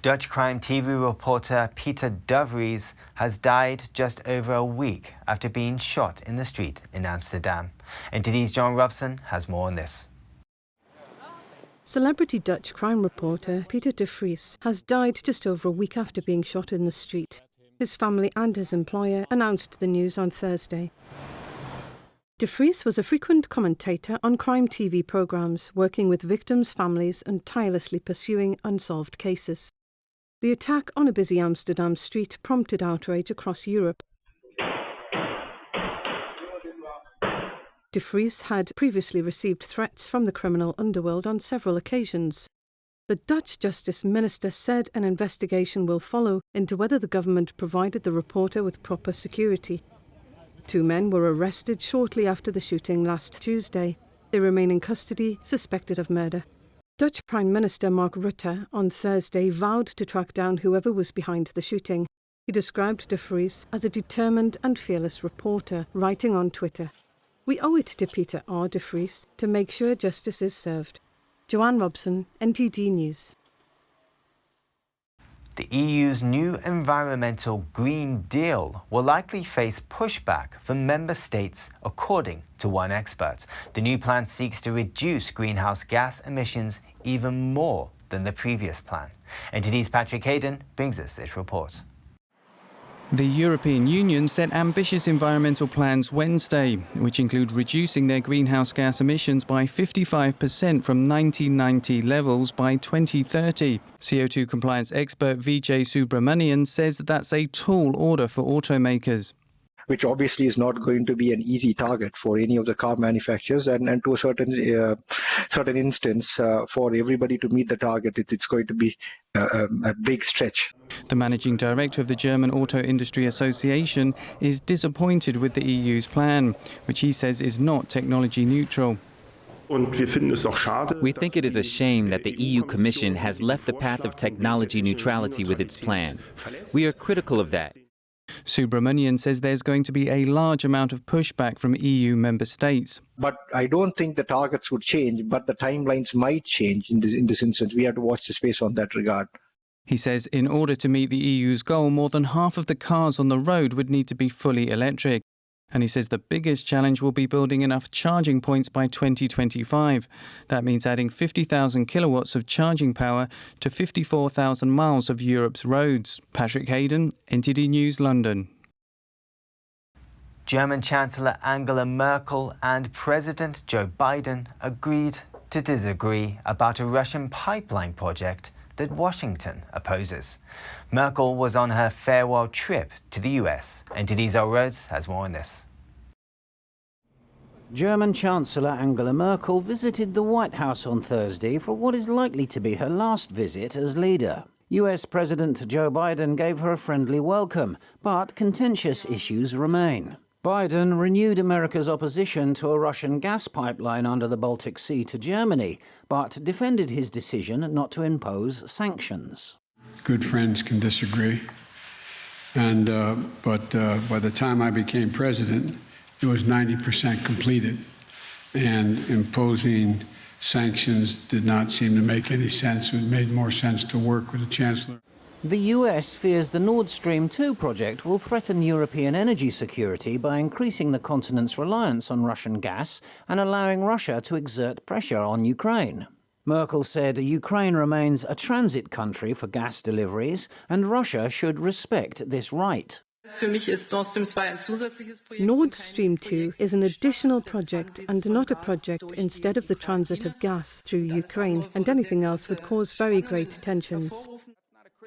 Dutch crime TV reporter Peter de Vries has died just over a week after being shot in the street in Amsterdam. NTD's John Robson has more on this. Celebrity Dutch crime reporter Peter de Vries has died just over a week after being shot in the street. His family and his employer announced the news on Thursday. De Vries was a frequent commentator on crime TV programmes, working with victims' families and tirelessly pursuing unsolved cases. The attack on a busy Amsterdam street prompted outrage across Europe. De Vries had previously received threats from the criminal underworld on several occasions. The Dutch Justice Minister said an investigation will follow into whether the government provided the reporter with proper security. 2 men were arrested shortly after the shooting last Tuesday. They remain in custody, suspected of murder. Dutch Prime Minister Mark Rutte on Thursday vowed to track down whoever was behind the shooting. He described de Vries as a determined and fearless reporter, writing on Twitter, "We owe it to Peter R. de Vries to make sure justice is served." Joanne Robson, NTD News. The EU's new environmental Green Deal will likely face pushback from member states, according to one expert. The new plan seeks to reduce greenhouse gas emissions even more than the previous plan. NTD's Patrick Hayden brings us this report. The European Union set ambitious environmental plans Wednesday, which include reducing their greenhouse gas emissions by 55% from 1990 levels by 2030. CO2 compliance expert Vijay Subramanian says that's a tall order for automakers. Which obviously is not going to be an easy target for any of the car manufacturers, and to a certain instance, for everybody to meet the target, it's going to be a big stretch. The managing director of the German Auto Industry Association is disappointed with the EU's plan, which he says is not technology neutral. We think it is a shame that the EU Commission has left the path of technology neutrality with its plan. We are critical of that. Subramanian says there's going to be a large amount of pushback from EU member states. But I don't think the targets would change, but the timelines might change in this instance. We have to watch the space on that regard. He says in order to meet the EU's goal, more than half of the cars on the road would need to be fully electric. And he says the biggest challenge will be building enough charging points by 2025. That means adding 50,000 kilowatts of charging power to 54,000 miles of Europe's roads. Patrick Hayden, NTD News, London. German Chancellor Angela Merkel and President Joe Biden agreed to disagree about a Russian pipeline project that Washington opposes. Merkel was on her farewell trip to the US. NTD's El Rhodes has more on this. German Chancellor Angela Merkel visited the White House on Thursday for what is likely to be her last visit as leader. US President Joe Biden gave her a friendly welcome, but contentious issues remain. Biden renewed America's opposition to a Russian gas pipeline under the Baltic Sea to Germany, but defended his decision not to impose sanctions. Good friends can disagree, but by the time I became president, it was 90% completed, and imposing sanctions did not seem to make any sense. It made more sense to work with the Chancellor. The US fears the Nord Stream 2 project will threaten European energy security by increasing the continent's reliance on Russian gas and allowing Russia to exert pressure on Ukraine. Merkel said Ukraine remains a transit country for gas deliveries and Russia should respect this right. Nord Stream 2 is an additional project and not a project instead of the transit of gas through Ukraine, and anything else would cause very great tensions.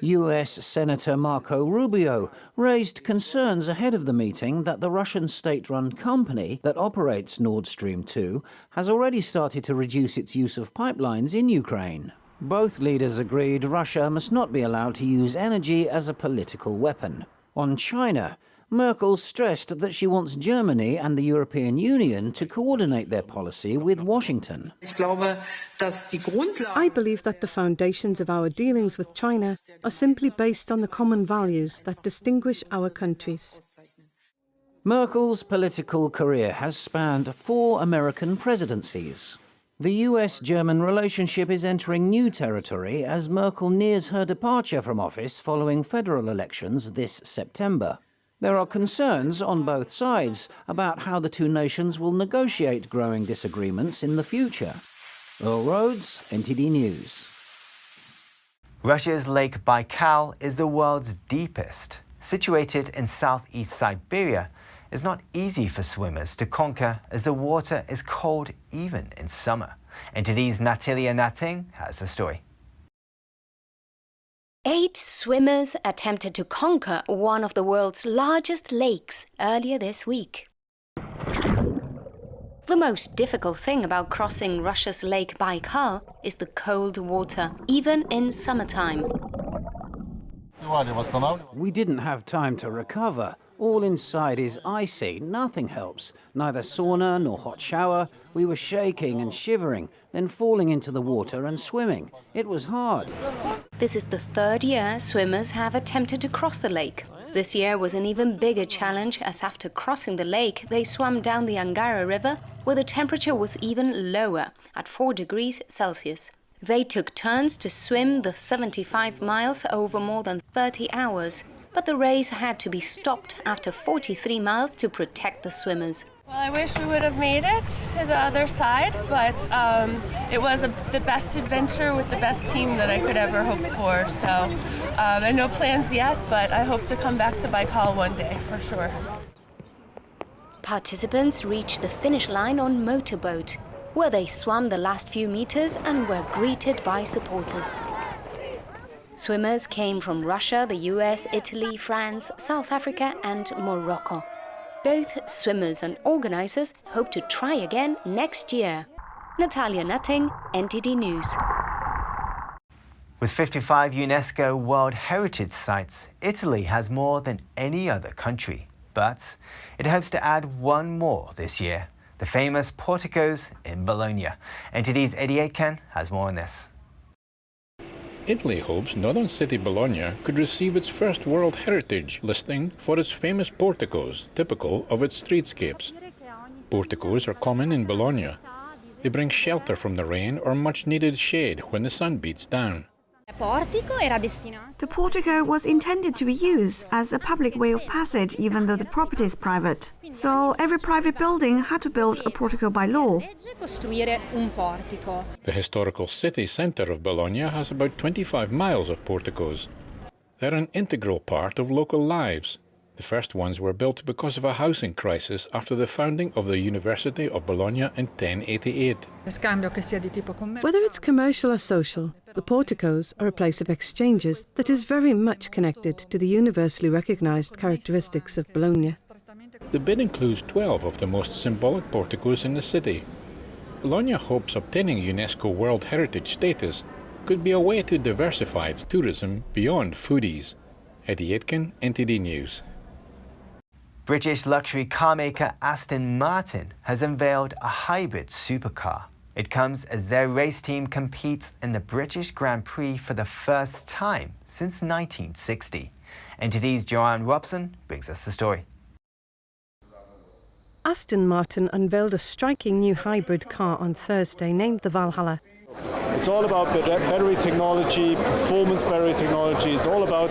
US Senator Marco Rubio raised concerns ahead of the meeting that the Russian state-run company that operates Nord Stream 2 has already started to reduce its use of pipelines in Ukraine. Both leaders agreed Russia must not be allowed to use energy as a political weapon. On China, Merkel stressed that she wants Germany and the European Union to coordinate their policy with Washington. I believe that the foundations of our dealings with China are simply based on the common values that distinguish our countries. Merkel's political career has spanned 4 American presidencies. The US-German relationship is entering new territory as Merkel nears her departure from office following federal elections this September. There are concerns on both sides about how the two nations will negotiate growing disagreements in the future. Earl Rhodes, NTD News. Russia's Lake Baikal is the world's deepest. Situated in southeast Siberia, it's not easy for swimmers to conquer as the water is cold even in summer. NTD's Natalia Nating has the story. 8 swimmers attempted to conquer one of the world's largest lakes earlier this week. The most difficult thing about crossing Russia's Lake Baikal is the cold water, even in summertime. We didn't have time to recover. All inside is icy, nothing helps. Neither sauna nor hot shower. We were shaking and shivering, then falling into the water and swimming. It was hard. This is the 3rd year swimmers have attempted to cross the lake. This year was an even bigger challenge as after crossing the lake, they swam down the Angara River, where the temperature was even lower, at 4 degrees Celsius. They took turns to swim the 75 miles over more than 30 hours, but the race had to be stopped after 43 miles to protect the swimmers. Well, I wish we would have made it to the other side, but it was the best adventure with the best team that I could ever hope for. So I have no plans yet, but I hope to come back to Baikal one day for sure. Participants reached the finish line on motorboat, where they swam the last few meters and were greeted by supporters. Swimmers came from Russia, the US, Italy, France, South Africa and Morocco. Both swimmers and organizers hope to try again next year. Natalia Nutting, NTD News. With 55 UNESCO World Heritage Sites, Italy has more than any other country. But it hopes to add one more this year, the famous Porticoes in Bologna. NTD's Eddie Aitken has more on this. Italy hopes northern city Bologna could receive its first World Heritage listing for its famous porticos, typical of its streetscapes. Porticos are common in Bologna. They bring shelter from the rain or much-needed shade when the sun beats down. The portico was intended to be used as a public way of passage even though the property is private. So every private building had to build a portico by law. The historical city centre of Bologna has about 25 miles of porticos. They're an integral part of local lives. The first ones were built because of a housing crisis after the founding of the University of Bologna in 1088. Whether it's commercial or social, the porticos are a place of exchanges that is very much connected to the universally recognised characteristics of Bologna. The bid includes 12 of the most symbolic porticos in the city. Bologna hopes obtaining UNESCO World Heritage status could be a way to diversify its tourism beyond foodies. Eddie Aitken, NTD News. British luxury car maker Aston Martin has unveiled a hybrid supercar. It comes as their race team competes in the British Grand Prix for the first time since 1960. NTD's Joanne Robson brings us the story. Aston Martin unveiled a striking new hybrid car on Thursday named the Valhalla. It's all about battery technology, performance battery technology. It's all about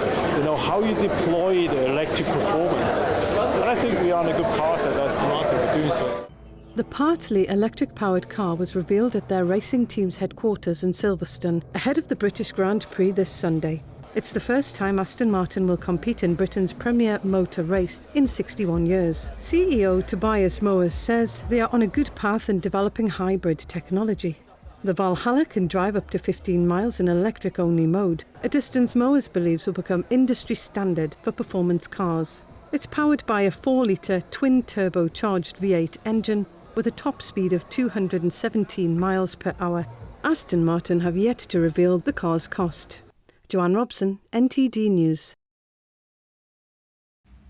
how you deploy the electric performance. And I think we are on a good path at Aston Martin for doing so. The partly electric-powered car was revealed at their racing team's headquarters in Silverstone, ahead of the British Grand Prix this Sunday. It's the first time Aston Martin will compete in Britain's premier motor race in 61 years. CEO Tobias Moers says they are on a good path in developing hybrid technology. The Valhalla can drive up to 15 miles in electric-only mode, a distance Moers believes will become industry standard for performance cars. It's powered by a 4-litre twin-turbocharged V8 engine with a top speed of 217 miles per hour. Aston Martin have yet to reveal the car's cost. Joanne Robson, NTD News.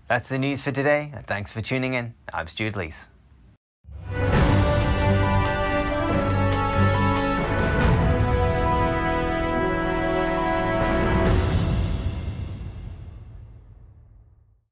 That's the news for today, and thanks for tuning in. I'm Stuart Lees.